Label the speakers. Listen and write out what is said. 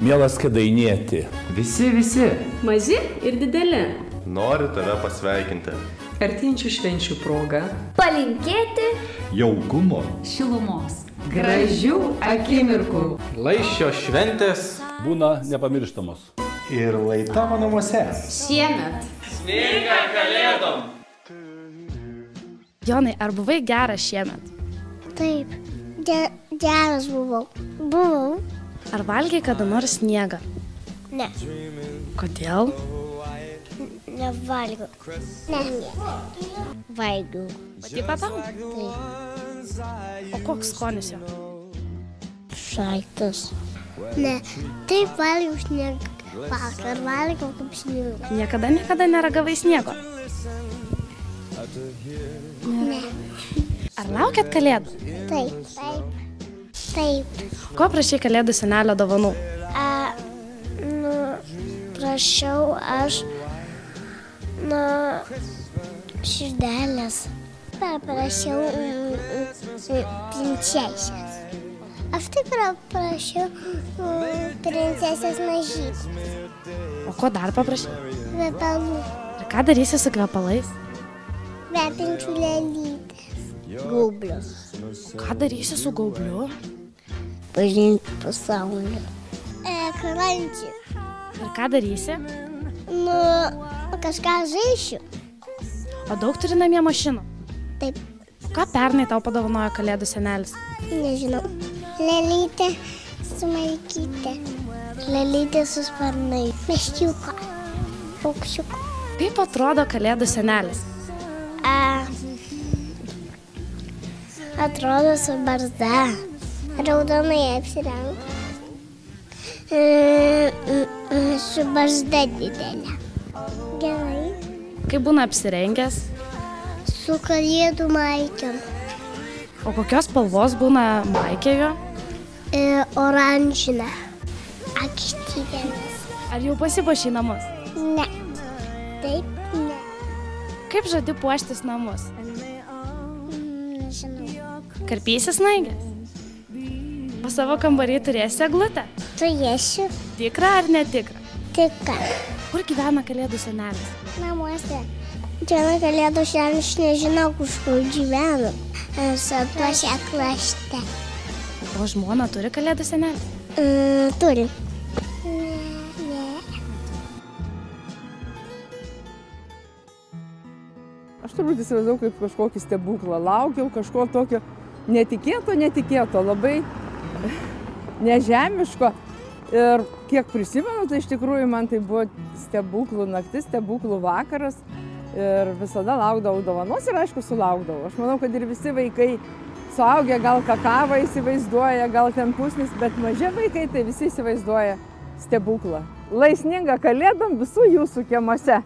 Speaker 1: Mielas Kėdainieti.
Speaker 2: Visi.
Speaker 3: Maži ir dideli.
Speaker 4: Noriu tave pasveikinti.
Speaker 2: Artėjančių švenčių proga.
Speaker 5: Palinkėti
Speaker 4: Jaukumo.
Speaker 5: šilumos.
Speaker 2: Gražių akimirkų.
Speaker 6: Lai šios šventės
Speaker 1: Būna nepamirštamos.
Speaker 4: Ir lai tavo namuose.
Speaker 3: Šiemet.
Speaker 6: sninga kalėdom.
Speaker 7: Jonai, ar buvai geras šiemet?
Speaker 8: Taip, geras buvau.
Speaker 7: Ar valgiai kada nors sniegą?
Speaker 8: Ne,
Speaker 7: Kodėl?
Speaker 8: nevalgiau. Ne. Valgiau.
Speaker 7: Patiko tau?
Speaker 8: Taip.
Speaker 7: O koks skonis jo?
Speaker 8: Šaltas. Ne, taip valgiau sniegą. Vakar valgiau kaip sniegą.
Speaker 7: Niekada neragavai sniego?
Speaker 8: Ne.
Speaker 7: Ar laukiat kalėdų?
Speaker 8: Taip.
Speaker 7: Ko prašai kalėdų senelio dovanų?
Speaker 8: Prašiau aš širdelės. Paprašiau princesės. Aš taip prašiau princesės mažytės.
Speaker 7: O ko dar paprašai?
Speaker 8: Kvepalų.
Speaker 7: Ir ką darysi su kvepalais?
Speaker 8: Kvepinčių lėlytės. Gaublius.
Speaker 7: Ką darysi su gaubliu?
Speaker 8: Pažinti pasaulį. Krančių.
Speaker 7: Ir ką darysi?
Speaker 8: Kažką žaišiu.
Speaker 7: O daug turi namie mašinų?
Speaker 8: Taip,
Speaker 7: Ką pernai tau padovanojo kalėdų senelis?
Speaker 8: nežinau. Lėlytė su maikytė. Lėlytė su sparnai. Meškiuką. Paukščiuką.
Speaker 7: Kaip atrodo kalėdų senelis?
Speaker 8: Atrodo su barzda. Raudonai apsirengia. Su barzda didelė. Gerai.
Speaker 7: Kaip būna apsirengęs?
Speaker 8: Su kalėdų maikėm.
Speaker 7: O kokios spalvos būna maikė jo?
Speaker 8: Oranžinė. Akštytėmis.
Speaker 7: Ar jau pasipuošei namus?
Speaker 8: Ne. Taip, ne.
Speaker 7: Kaip žadi puoštis namus?
Speaker 8: Nežinau.
Speaker 7: Karpysi snaigės? O savo kambarį turėsi eglutę?
Speaker 8: Turėsiu.
Speaker 7: Tikra ar netikra?
Speaker 8: Tik
Speaker 7: Kur gyvena kalėdų senelis?
Speaker 8: namuose. Viena kalėdų senelis nežinau, kur gyvena. Tuose krašte.
Speaker 7: O žmona turi kalėdų senelis?
Speaker 8: Turi.
Speaker 9: Aš turbūt įsivaizdavau kaip kažkokį stebuklą. Laukiau kažko tokio netikėto, labai nežemiško. Ir kiek prisimenu, tai iš tikrųjų man tai buvo stebuklų naktis, stebuklų vakaras. Ir visada laukdavau dovanos ir aišku sulaukdavau. Aš manau, kad ir visi vaikai suaugę gal kakavą įsivaizduoja, gal ten pusnis, bet maži vaikai tai visi įsivaizduoja stebuklą. Lai sninga kalėdom visų jūsų kiemuose.